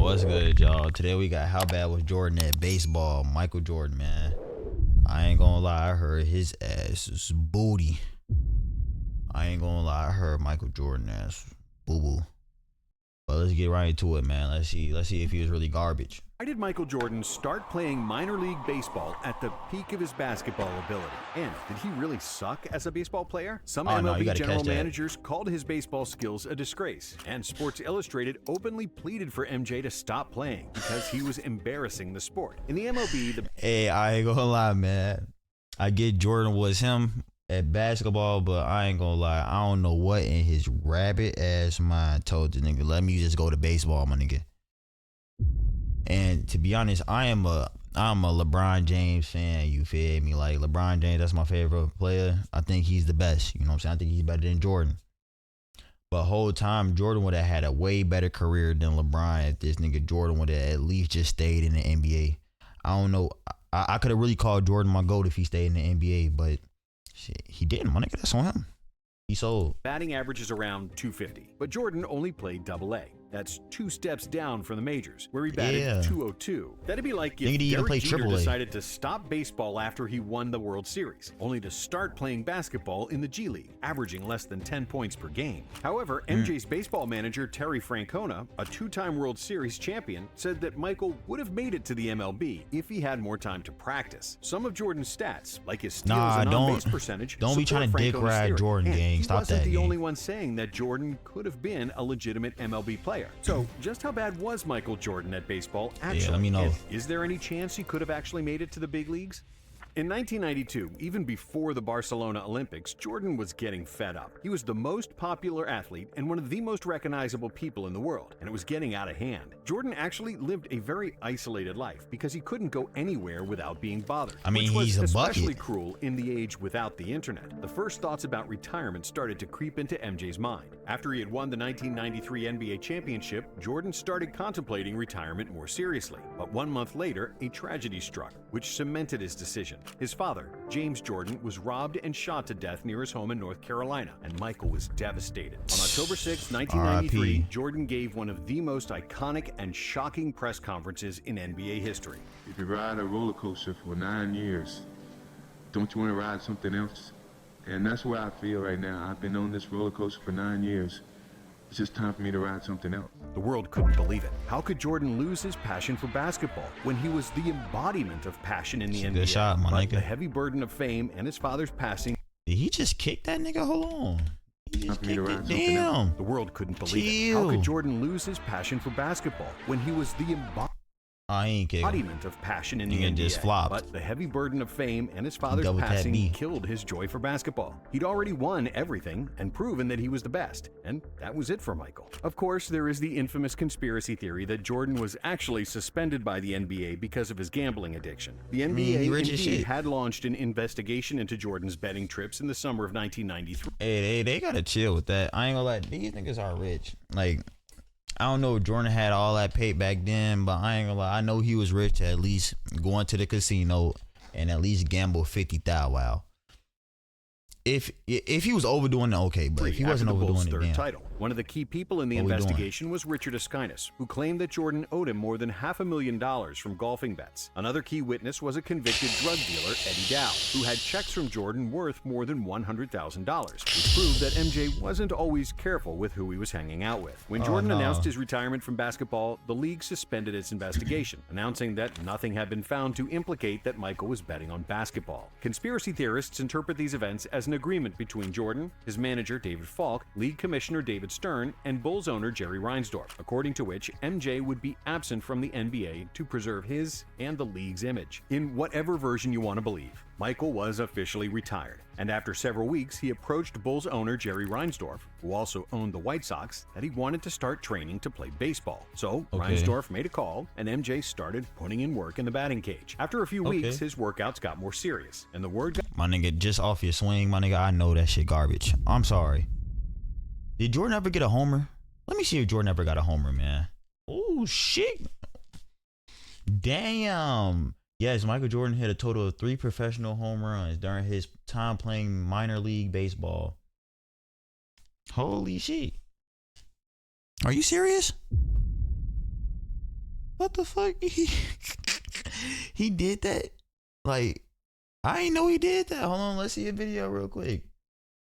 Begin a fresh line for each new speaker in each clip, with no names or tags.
What's good, y'all? Today we got how bad was Jordan at baseball? Michael Jordan, man. I ain't gonna lie, I heard his ass is booty. I ain't gonna lie, I heard Michael Jordan ass boo boo. But let's get right into it, man. Let's see if he was really garbage.
Why did Michael Jordan start playing minor league baseball at the peak of his basketball ability? And did he really suck as a baseball player? Some MLB general managers called his baseball skills a disgrace, and Sports Illustrated openly pleaded for MJ to stop playing because he was embarrassing the sport. In the MLB,
Hey, I ain't gonna lie, man. I get Jordan was him at basketball, but I ain't gonna lie, I don't know what in his rabbit ass mind told the nigga, let me just go to baseball, my nigga. And to be honest, I'm a LeBron James fan, you feel me? Like, LeBron James, that's my favorite player. I think he's the best, you know what I'm saying? I think he's better than Jordan. But whole time, Jordan would have had a way better career than LeBron if this nigga Jordan would have at least just stayed in the NBA. I don't know. I could have really called Jordan my GOAT if he stayed in the NBA, but shit, he didn't, my nigga. That's on him. He sold.
Batting average is around 250, but Jordan only played Double-A. That's 2 steps down from the majors, where he batted 202. That'd be like if Derek Jeter decided to stop baseball after he won the World Series, only to start playing basketball in the G League, averaging less than 10 points per game. However, MJ's baseball manager, Terry Francona, a 2-time World Series champion, said that Michael would have made it to the MLB if he had more time to practice. Some of Jordan's stats, like his steals and on-base percentage,
don't be trying to dick ride Jordan, gang. Stop that.
He wasn't the only one saying that Jordan could have been a legitimate MLB player. So, just how bad was Michael Jordan at baseball actually?
Yeah, let me know.
And is there any chance he could have actually made it to the big leagues? In 1992, even before the Barcelona Olympics, Jordan was getting fed up. He was the most popular athlete and one of the most recognizable people in the world, and it was getting out of hand. Jordan actually lived a very isolated life because he couldn't go anywhere without being bothered.
I mean,
which
he's
was
a bucket.
especially cruel in the age without the internet. The first thoughts about retirement started to creep into MJ's mind. After he had won the 1993 NBA championship, Jordan started contemplating retirement more seriously. But 1 month later, a tragedy struck, which cemented his decision. His father, James Jordan, was robbed and shot to death near his home in North Carolina, and Michael was devastated. On October 6, 1993, Jordan gave one of the most iconic and shocking press conferences in NBA history.
If you ride a roller coaster for 9 years, don't you want to ride something else? And that's where I feel right now. I've been on this roller coaster for 9 years. It's just time for me to ride something else.
The world couldn't believe it. How could Jordan lose his passion for basketball when he was the embodiment of passion in the NBA?
Good shot, my nigga.
The heavy burden of fame and his father's passing.
Did he just kick that nigga? Hold on. He just kicked it.
Damn. The world couldn't believe it. How could Jordan lose his passion for basketball when he was the embodiment of passion in the NBA?
Just flopped.
But the heavy burden of fame and his father's passing killed his joy for basketball. He'd already won everything and proven that he was the best, and that was it for Michael. Of course, there is the infamous conspiracy theory that Jordan was actually suspended by the NBA because of his gambling addiction. The NBA indeed had launched an investigation into Jordan's betting trips in the summer of 1993.
Hey, they gotta chill with that. I ain't gonna lie, these niggas are rich. Like, I don't know if Jordan had all that pay back then, but I ain't gonna lie. I know he was rich to at least go into the casino and at least gamble 50,000. Wow. If he was overdoing it, okay, but if he wasn't overdoing it, damn.
Title. One of the key people in the investigation was Richard Esquinas, who claimed that Jordan owed him more than $500,000 from golfing bets. Another key witness was a convicted drug dealer, Eddie Dow, who had checks from Jordan worth more than $100,000, which proved that MJ wasn't always careful with who he was hanging out with. When Jordan announced his retirement from basketball, the league suspended its investigation, announcing that nothing had been found to implicate that Michael was betting on basketball. Conspiracy theorists interpret these events as an agreement between Jordan, his manager David Falk, league commissioner David Stern, and Bulls owner Jerry Reinsdorf, according to which MJ would be absent from the NBA to preserve his and the league's image. In whatever version you want to believe, Michael was officially retired, and after several weeks, he approached Bulls owner Jerry Reinsdorf, who also owned the White Sox, that he wanted to start training to play baseball. So Reinsdorf made a call, and MJ started putting in work in the batting cage. After a few weeks, his workouts got more serious, and the word got—
My nigga, just off your swing, my nigga, I know that shit garbage. I'm sorry. Did Jordan ever get a homer? Let me see if Jordan ever got a homer, man. Oh, shit. Damn. Yes, Michael Jordan hit a total of 3 professional home runs during his time playing minor league baseball. Holy shit. Are you serious? What the fuck? He did that? Like, I ain't know he did that. Hold on, let's see a video real quick.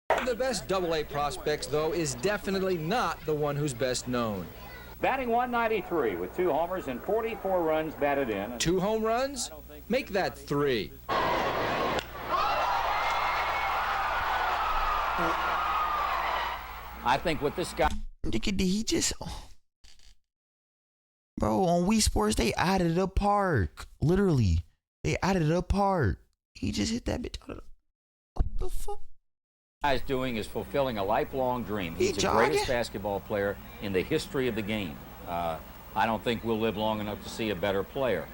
One of the best AA prospects, though, is definitely not the one who's best known.
Batting 193 with 2 homers and 44 runs batted in.
2 home runs? Make that 3.
I think with this guy...
Nigga, did he just... Bro, on Wii Sports, they added a park. Literally. They added a park. He just hit that bitch out of the... What the fuck?
Guy's doing is fulfilling a lifelong dream. He's the greatest basketball player in the history of the game. I don't think we'll live long enough to see a better player.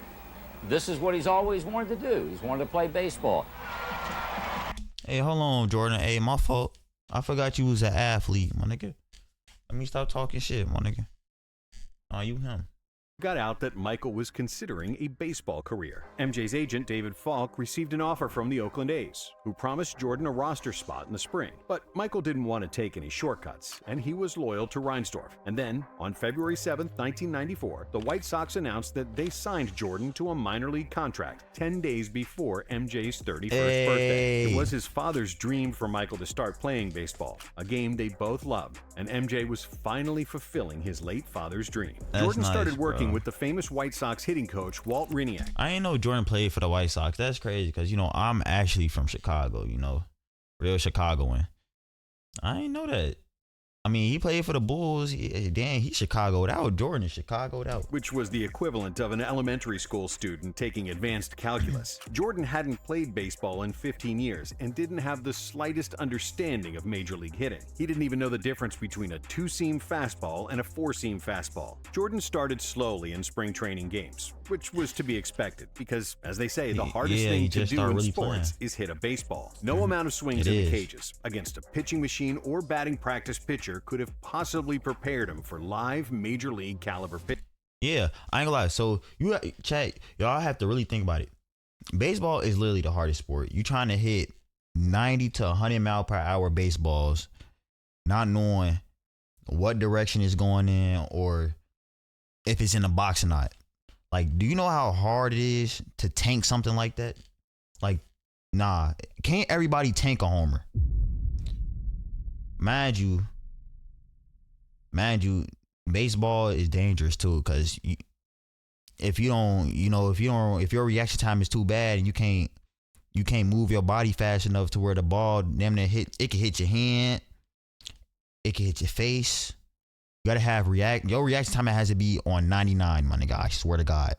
This is what he's always wanted to do. He's wanted to play baseball.
Hey, hold on, Jordan. Hey, my fault. I forgot you was an athlete, my nigga. Let me stop talking shit, my nigga. Oh, you him.
Got out that Michael was considering a baseball career. MJ's agent, David Falk, received an offer from the Oakland A's, who promised Jordan a roster spot in the spring. But Michael didn't want to take any shortcuts, and he was loyal to Reinsdorf. And then, on February 7th, 1994, the White Sox announced that they signed Jordan to a minor league contract 10 days before MJ's 31st birthday. It was his father's dream for Michael to start playing baseball, a game they both loved, and MJ was finally fulfilling his late father's dream. Jordan started working with the famous White Sox hitting coach, Walt Hriniak.
I ain't know Jordan played for the White Sox. That's crazy because, you know, I'm actually from Chicago, you know, real Chicagoan. I ain't know that. I mean, he played for the Bulls. He's Chicagoed out. Jordan is Chicagoed out.
Which was the equivalent of an elementary school student taking advanced calculus. Jordan hadn't played baseball in 15 years and didn't have the slightest understanding of Major League hitting. He didn't even know the difference between a 2-seam fastball and a 4-seam fastball. Jordan started slowly in spring training games, which was to be expected because, as they say, the hardest thing to do in sports is hit a baseball. No amount of swings in the cages against a pitching machine or batting practice pitcher could have possibly prepared him for live major league caliber pitch.
Yeah, I ain't gonna lie. So y'all have to really think about it. Baseball is literally the hardest sport. You trying to hit 90 to 100 mile per hour baseballs, not knowing what direction it's going in or if it's in the box or not. Like, do you know how hard it is to tank something like that? Like, nah, can't everybody tank a homer? Mind you, baseball is dangerous too, because if your reaction time is too bad and you can't move your body fast enough to where the ball damn near it can hit your hand, it can hit your face. You gotta have your reaction time has to be on 99, my nigga. I swear to God.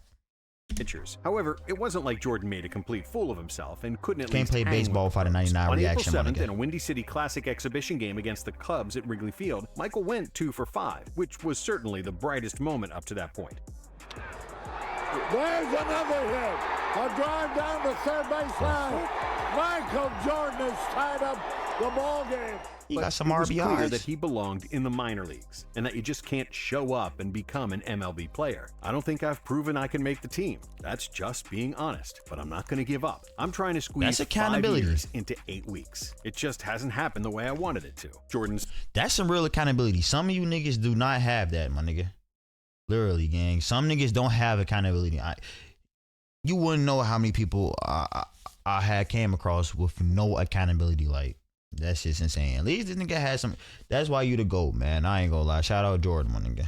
Pitchers. However, it wasn't like Jordan made a complete fool of himself and couldn't at
Can't
least
play
hang
baseball
with the
without a 99
pros.
reaction.
On April 7th, in a Windy City Classic exhibition game against the Cubs at Wrigley Field, Michael went 2 for 5, which was certainly the brightest moment up to that point.
There's another hit. A drive down the third base line. Michael Jordan has tied up the ball game.
He got some
RBIs. It was clear
RBIs.
that he belonged in the minor leagues and that you just can't show up and become an MLB player. I don't think I've proven I can make the team. That's just being honest, but I'm not going to give up. I'm trying to squeeze 5 years into 8 weeks. It just hasn't happened the way I wanted it to.
That's some real accountability. Some of you niggas do not have that, my nigga. Literally, gang. Some niggas don't have accountability. You wouldn't know how many people I had came across with no accountability. Like, that's just insane. At least this nigga had some. That's why you the GOAT, man. I ain't gonna lie. Shout out Jordan, my nigga.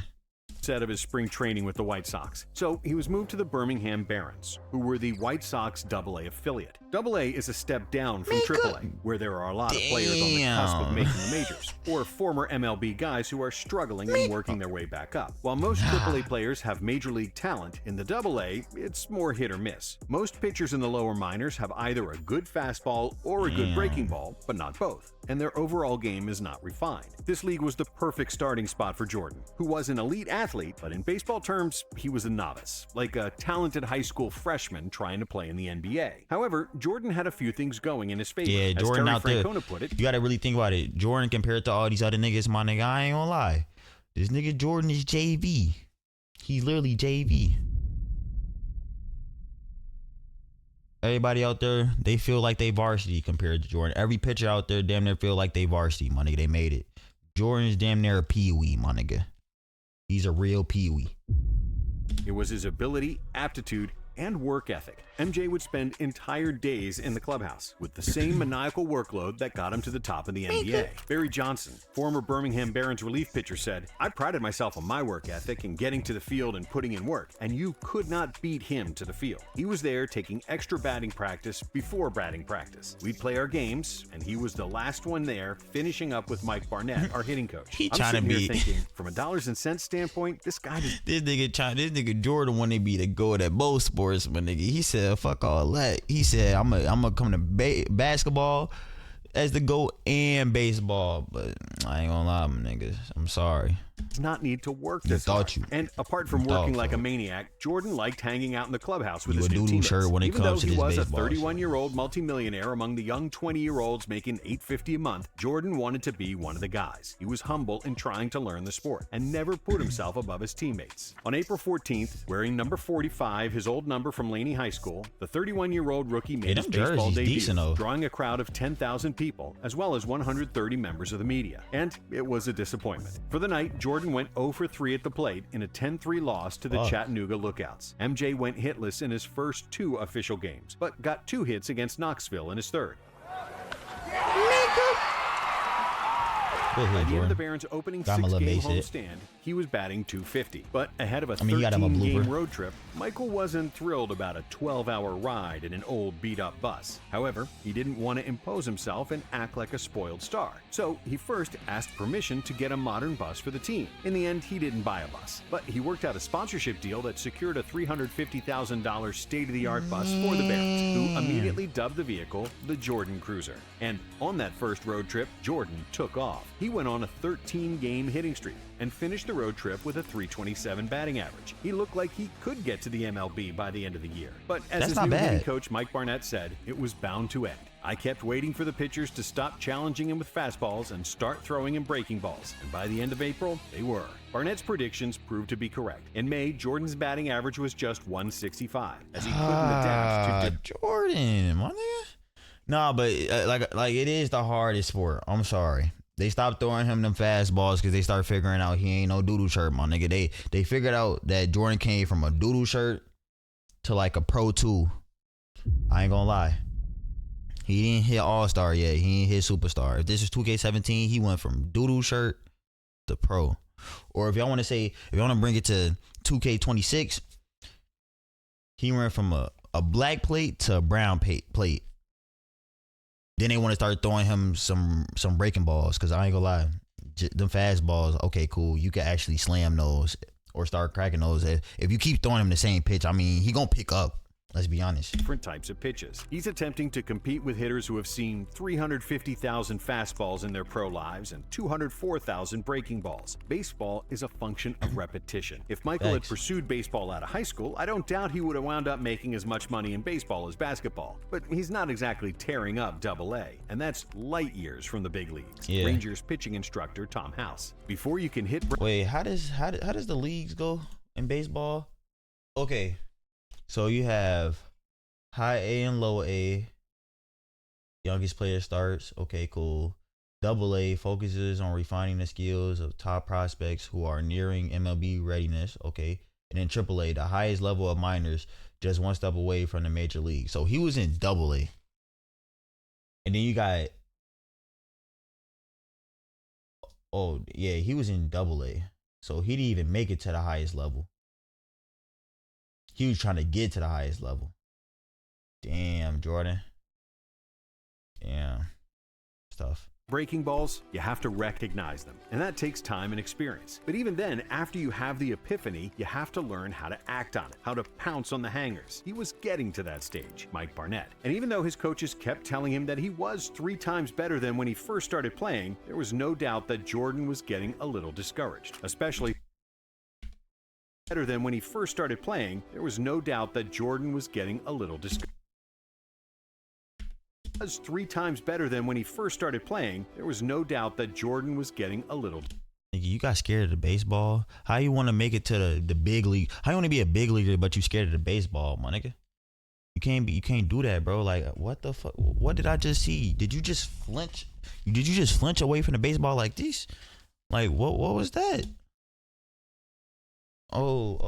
Set of his spring training with the White Sox. So he was moved to the Birmingham Barons, who were the White Sox AA affiliate. AA is a step down from AAA, where there are a lot of players on the cusp of making the majors, or former MLB guys who are struggling and working their way back up. While most AAA players have major league talent, in the AA, it's more hit or miss. Most pitchers in the lower minors have either a good fastball or a good breaking ball, but not both, and their overall game is not refined. This league was the perfect starting spot for Jordan, who was an elite athlete, but in baseball terms, he was a novice, like a talented high school freshman trying to play in the NBA. However, Jordan had a few things going in his favor.
Yeah, Jordan
Terry
out there.
Francona put it,
You gotta really think about it. Jordan compared to all these other niggas, my nigga, I ain't gonna lie. This nigga Jordan is JV. He's literally JV. Everybody out there, they feel like they varsity compared to Jordan. Every pitcher out there damn near feel like they varsity, my nigga. They made it. Jordan's damn near a peewee, my nigga. He's a real peewee.
It was his ability, aptitude, and work ethic. MJ would spend entire days in the clubhouse with the same maniacal workload that got him to the top of the NBA. Barry Johnson, former Birmingham Barons relief pitcher, said, "I prided myself on my work ethic and getting to the field and putting in work, and you could not beat him to the field. He was there taking extra batting practice before batting practice. We'd play our games, and he was the last one there, finishing up with Mike Barnett, our hitting coach."
He
I'm
trying to
sitting here
be
thinking, from a dollars and cents standpoint, this guy just
this nigga Jordan wanted to be the GOAT at both sports, my nigga. He said, "Fuck all that." He said, "I'm gonna come to basketball as the GOAT and baseball," but I ain't gonna lie, my niggas. I'm sorry.
does not need to work this hard. And apart from working like a maniac, Jordan liked hanging out in the clubhouse with his new teammates. Even though he was a 31-year-old multimillionaire among the young 20-year-olds making $850 a month, Jordan wanted to be one of the guys. He was humble in trying to learn the sport and never put himself above his teammates. On April 14th, wearing number 45, his old number from Laney High School, the 31-year-old rookie made his baseball debut, drawing a crowd of 10,000 people, as well as 130 members of the media. And it was a disappointment. For the night, Jordan went 0 for 3 at the plate in a 10-3 loss to the Chattanooga Lookouts. MJ went hitless in his first 2 official games, but got 2 hits against Knoxville in his third. By the end of the Barons' opening 6-game homestand, he was batting .250. But ahead of a 13-game road trip, Michael wasn't thrilled about a 12-hour ride in an old beat-up bus. However, he didn't want to impose himself and act like a spoiled star. So he first asked permission to get a modern bus for the team. In the end, he didn't buy a bus, but he worked out a sponsorship deal that secured a $350,000 state-of-the-art bus for the Barons, who immediately dubbed the vehicle the Jordan Cruiser. And on that first road trip, Jordan took off. He went on a 13-game hitting streak and finished the road trip with a .327 batting average. He looked like he could get to the MLB by the end of the year. But as his new hitting coach Mike Barnett said, it was bound to end. "I kept waiting for the pitchers to stop challenging him with fastballs and start throwing him breaking balls, and by the end of April, they were." Barnett's predictions proved to be correct. In May, Jordan's batting average was just .165, as he couldn't adapt to
Jordan, my nigga. Nah, but like it is the hardest sport. I'm sorry. They stopped throwing him them fastballs because they start figuring out he ain't no doodle shirt, my nigga. They figured out that Jordan came from a doodle shirt to like a Pro 2. I ain't gonna lie. He didn't hit All-Star yet. He ain't hit Superstar. If this is 2K17, he went from doodle shirt to Pro. Or if y'all want to bring it to 2K26, he went from a black plate to a brown plate. Then they want to start throwing him some breaking balls, because I ain't gonna lie, them fastballs, okay, cool, you can actually slam those or start cracking those. If you keep throwing him the same pitch, I mean, he gonna pick up. Let's be honest.
Different types of pitches. He's attempting to compete with hitters who have seen 350,000 fastballs in their pro lives and 204,000 breaking balls. Baseball is a function of repetition. If Michael had pursued baseball out of high school, I don't doubt he would have wound up making as much money in baseball as basketball. But he's not exactly tearing up AA, and that's light years from the big leagues.
Yeah.
Rangers pitching instructor Tom House. Before you can hit...
Wait, how does the leagues go in baseball? Okay. So you have high A and low A. Youngest player starts. Okay, cool. Double A focuses on refining the skills of top prospects who are nearing MLB readiness. Okay. And then Triple A, the highest level of minors, just one step away from the major league. So he was in Double A. And then you got... Oh, yeah, he was in Double A. So he didn't even make it to the highest level. He was trying to get to the highest level. Damn, Jordan. Damn. Stuff.
Breaking balls, you have to recognize them, and that takes time and experience. But even then, after you have the epiphany, you have to learn how to act on it, how to pounce on the hangers. He was getting to that stage, Mike Barnett. And even though his coaches kept telling him that he was 3 times better than when he first started playing, there was no doubt that Jordan was getting a little discouraged, especially... better than when he first started playing, there was no doubt that Jordan was getting a little discouraged. Was 3 times better than when he first started playing, there was no doubt that Jordan was getting a little...
You got scared of the baseball? How you want to make it to the big league? How you want to be a big leaguer but you scared of the baseball, my nigga? You can't do that, bro. Like, what the fuck? What did I just see? Did you just flinch? Did you just flinch away from the baseball like this? Like, what was that? Hold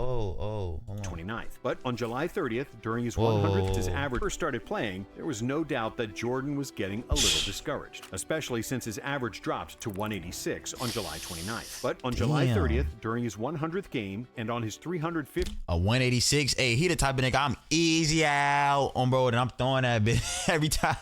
on.
29th. But on July 30th, during his 100th, his average first started playing, there was no doubt that Jordan was getting a little discouraged, especially since his average dropped to 186 on July 29th. But on July 30th, during his 100th game and on his 350th,
a 186. Hey, he the type of nigga I'm easy out on, bro, and I'm throwing that bitch every time.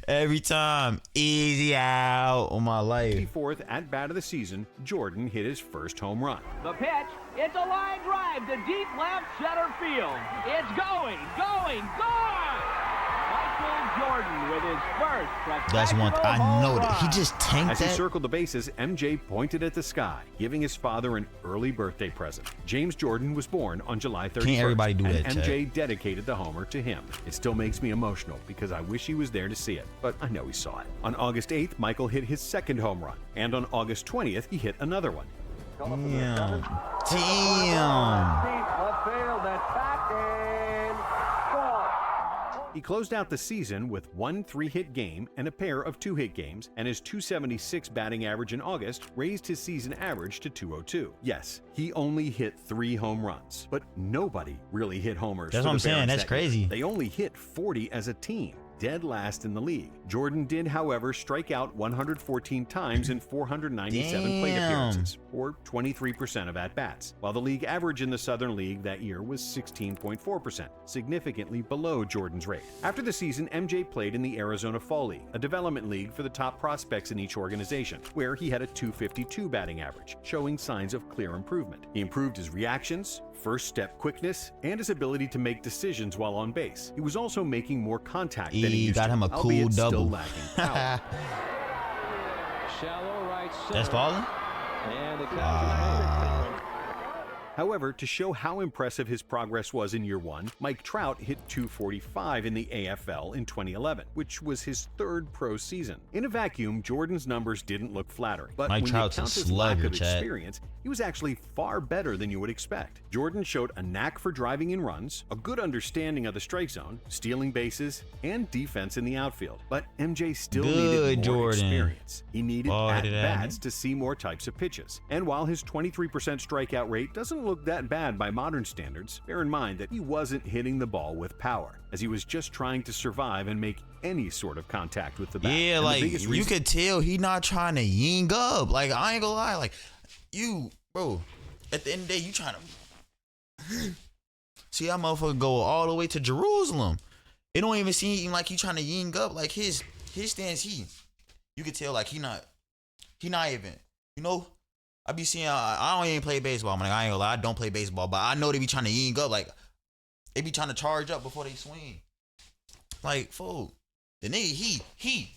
Every time, easy out on my life.
54th at-bat of the season, Jordan hit his first home run.
The pitch, it's a line drive to deep left center field. It's going! Michael Jordan with his first
That's one I know that he just tanked
As
that.
he circled the bases, MJ pointed at the sky, giving his father an early birthday present. James Jordan was born on July 31st.
Can't everybody do
and
that,
MJ dedicated the homer to him. It still makes me emotional because I wish he was there to see it, but I know he saw it. On August 8th, Michael hit his second home run, and on August 20th, he hit another one.
Damn.
He closed out the season with one 3-hit game and a pair of 2-hit games, and his .276 batting average in August raised his season average to .202. Yes, he only hit 3 home runs, but nobody really hit homers.
That's
for
what I'm
the
saying.
Barons
That's
that
crazy.
year. They only hit 40 as a team. Dead last in the league. Jordan did, however, strike out 114 times in 497 plate appearances, or 23% of at-bats, while the league average in the Southern League that year was 16.4%, significantly below Jordan's rate. After the season, MJ played in the Arizona Fall League, a development league for the top prospects in each organization, where he had a .252 batting average, showing signs of clear improvement. He improved his reactions, first step quickness, and his ability to make decisions while on base. He was also making more contact than he used
got
to,
him a cool
albeit still
double.
lacking power.
Shallow right center.
That's falling?
And the catch is made.
However, to show how impressive his progress was in year one, Mike Trout hit .245 in the AFL in 2011, which was his 3rd pro season. In a vacuum, Jordan's numbers didn't look flattering, but
Mike
when
Trout's
you
a
count his lack
slugger,
of
Chad.
experience, he was actually far better than you would expect. Jordan showed a knack for driving in runs, a good understanding of the strike zone, stealing bases, and defense in the outfield. But MJ still needed more
Jordan.
experience. He needed
Hard
at-bats to see more types of pitches. And while his 23% strikeout rate doesn't look that bad by modern standards, bear in mind that he wasn't hitting the ball with power, as he was just trying to survive and make any sort of contact with the bat.
Yeah,
And the
like
biggest
you
reason-
could tell he not trying to ying up. Like I ain't gonna lie, like you, bro. At the end of the day, you trying to see that motherfucker go all the way to Jerusalem. It don't even seem like he trying to ying up. Like his stance, you could tell like he not even. You know, I be seeing. I don't even play baseball. Man, I ain't gonna lie, I don't play baseball, but I know they be trying to ying up. Like they be trying to charge up before they swing. Like fool, the nigga he,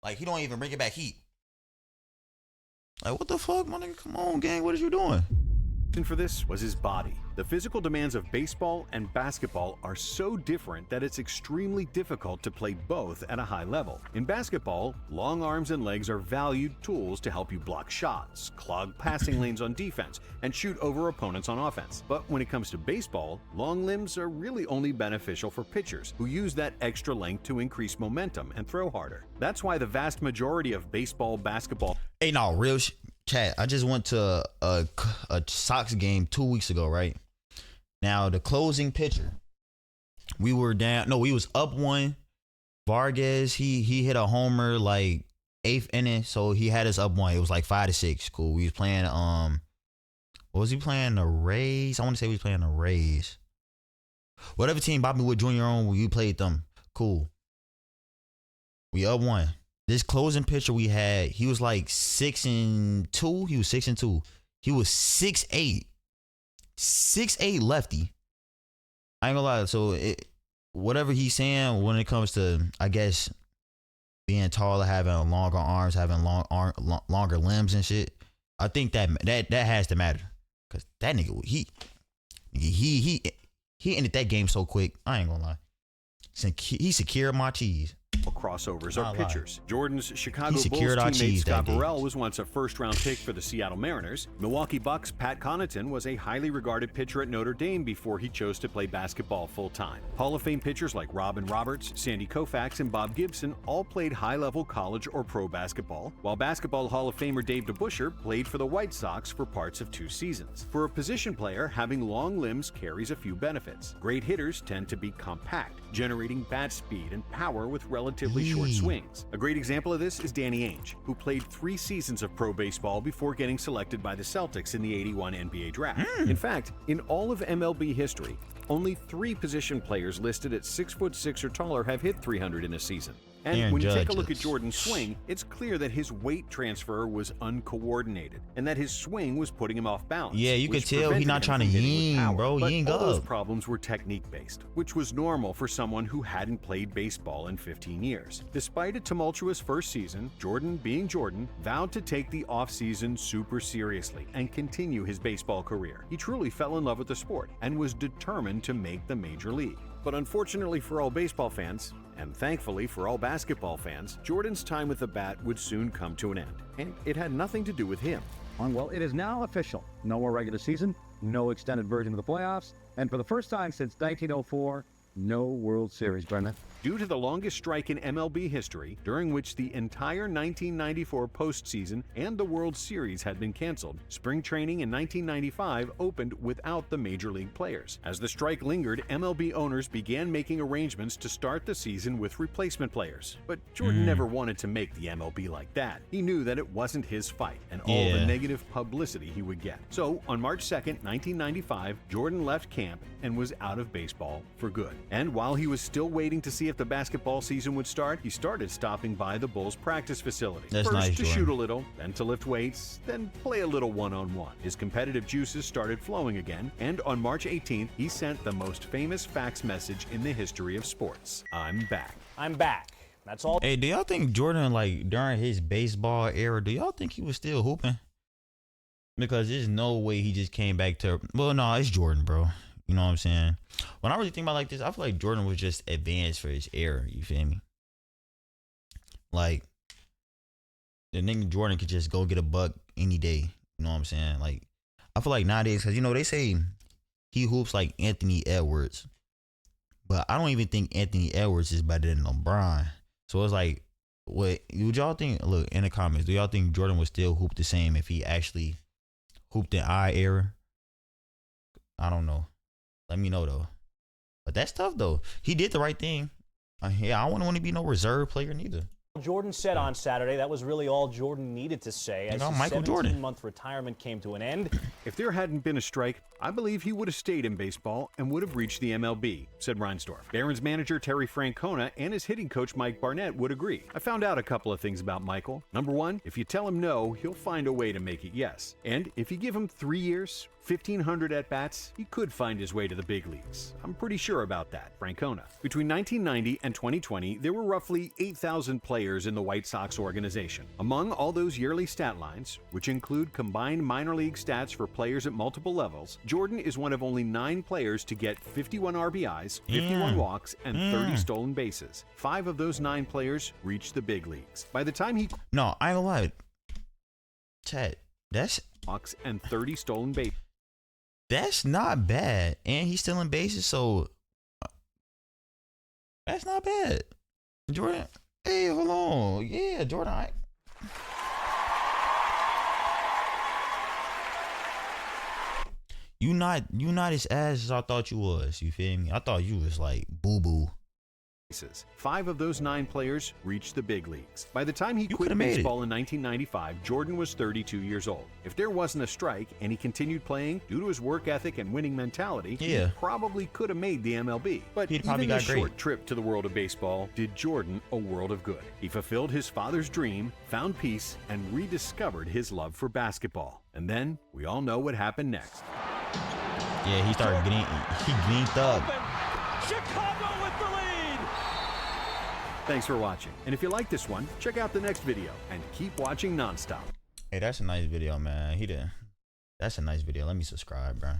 like he don't even bring it back heat. Like what the fuck, my nigga? Come on, gang, what is you doing?
for this was his body. The physical demands of baseball and basketball are so different that it's extremely difficult to play both at a high level. In basketball, long arms and legs are valued tools to help you block shots, clog passing lanes on defense, and shoot over opponents on offense. But when it comes to baseball, long limbs are really only beneficial for pitchers who use that extra length to increase momentum and throw harder. That's why the vast majority of baseball, basketball...
Hey, no, real chat. I just went to a Sox game 2 weeks ago, right? Now, the closing pitcher, we were down. No, we was up one. Vargas, he hit a homer like 8th inning, so he had us up one. It was like 5-6. Cool. We was playing, what was he playing? The Rays? I want to say we was playing the Rays. Whatever team Bobby Wood Jr. on, we played them. Cool. We up one. This closing pitcher we had, he was like 6-2. He was 6-2. He was 6'8". 6'8" lefty. I ain't gonna lie. So whatever he's saying when it comes to, I guess, being taller, having longer arms, having longer limbs and shit, I think that has to matter. Cause that nigga, he ended that game so quick. I ain't gonna lie. He secured my cheese.
crossovers are pitchers. Jordan's Chicago Bulls
secured our
teammate
cheese
Scott
that day.
Burrell was once a first-round pick for the Seattle Mariners. Milwaukee Bucks' Pat Connaughton was a highly regarded pitcher at Notre Dame before he chose to play basketball full-time. Hall of Fame pitchers like Robin Roberts, Sandy Koufax, and Bob Gibson all played high-level college or pro basketball, while Basketball Hall of Famer Dave DeBusschere played for the White Sox for parts of 2 seasons. For a position player, having long limbs carries a few benefits. Great hitters tend to be compact, generating bat speed and power with relatively short swings. A great example of this is Danny Ainge, who played 3 seasons of pro baseball before getting selected by the Celtics in the '81 NBA draft. In fact, in all of MLB history, only 3 position players listed at 6'6" or taller have hit 300 in a season. And
Aaron
when you take a
Judge
look at
is-
Jordan's swing, it's clear that his weight transfer was uncoordinated and that his swing was putting him off balance.
Yeah, you
which
could tell he
prevented
not
him
trying to
from hitting with
ying,
power.
bro.
But
Ying
all those
up.
problems were technique-based, which was normal for someone who hadn't played baseball in 15 years. Despite a tumultuous first season, Jordan, being Jordan, vowed to take the offseason super seriously and continue his baseball career. He truly fell in love with the sport and was determined to make the major league. But unfortunately for all baseball fans, and thankfully for all basketball fans, Jordan's time with the bat would soon come to an end. And it had nothing to do with him.
Well, it is now official. No more regular season, no extended version of the playoffs, and for the first time since 1904, no World Series, Brendan.
Due to the longest strike in MLB history, during which the entire 1994 postseason and the World Series had been canceled, spring training in 1995 opened without the major league players. As the strike lingered, MLB owners began making arrangements to start the season with replacement players. But Jordan never wanted to make the MLB like that. He knew that it wasn't his fight and all the negative publicity he would get. So, on March 2nd, 1995, Jordan left camp and was out of baseball for good. And while he was still waiting to see if the basketball season would start, he started stopping by the Bulls practice facility.
That's
First
nice,
to
Jordan.
shoot a little, then to lift weights, then play a little one-on-one. His competitive juices started flowing again, and on March 18th, he sent the most famous fax message in the history of sports. I'm back.
I'm back. That's all.
Hey, do y'all think Jordan, like, during his baseball era, do y'all think he was still hooping? Because there's no way he just came back to... Well, no, it's Jordan, bro. You know what I'm saying? When I really think about it like this, I feel like Jordan was just advanced for his era. You feel me? Like, the nigga Jordan could just go get a buck any day. You know what I'm saying? Like, I feel like nowadays, because, you know, they say he hoops like Anthony Edwards. But I don't even think Anthony Edwards is better than LeBron. So it's like, what would y'all think? Look, in the comments, do y'all think Jordan would still hoop the same if he actually hooped in our era? I don't know. Let me know though. But that's tough though. He did the right thing. Yeah, I wouldn't want to be no reserve player neither.
Jordan said on Saturday. That was really all Jordan needed to say as his
Michael Jordan.
17-month retirement came to an end.
If there hadn't been a strike, I believe he would have stayed in baseball and would have reached the MLB, said Reinsdorf. Barron's manager Terry Francona and his hitting coach Mike Barnett would agree. I found out a couple of things about Michael. Number one, if you tell him no, he'll find a way to make it yes. And if you give him 3 years, 1,500 at-bats, he could find his way to the big leagues. I'm pretty sure about that, Francona. Between 1990 and 2020, there were roughly 8,000 players in the White Sox organization. Among all those yearly stat lines, which include combined minor league stats for players at multiple levels, Jordan is one of only 9 players to get 51 RBIs, 51 walks, and 30 stolen bases. 5 of those 9 players reached the big leagues. By the time he
No, I ain't gonna lie. Chat, that's
walks and 30 stolen bases.
That's not bad. And he's stealing bases, so that's not bad. Jordan, hey, hold on. Yeah, Jordan. You not as ass as I thought you was. You feel me? I thought you was like boo-boo.
5 of those 9 players reached the big leagues. By the time he quit
could've made
baseball in 1995, Jordan was 32 years old. If there wasn't a strike and he continued playing due to his work ethic and winning mentality, he probably could have made the MLB. But even this short trip to the world of baseball did Jordan a world of good. He fulfilled his father's dream, found peace, and rediscovered his love for basketball. And then we all know what happened next.
Yeah, he started getting up.
Chicago with the lead.
Thanks for watching. And if you like this one, check out the next video and keep watching nonstop.
Hey, that's a nice video, man. That's a nice video. Let me subscribe, bro.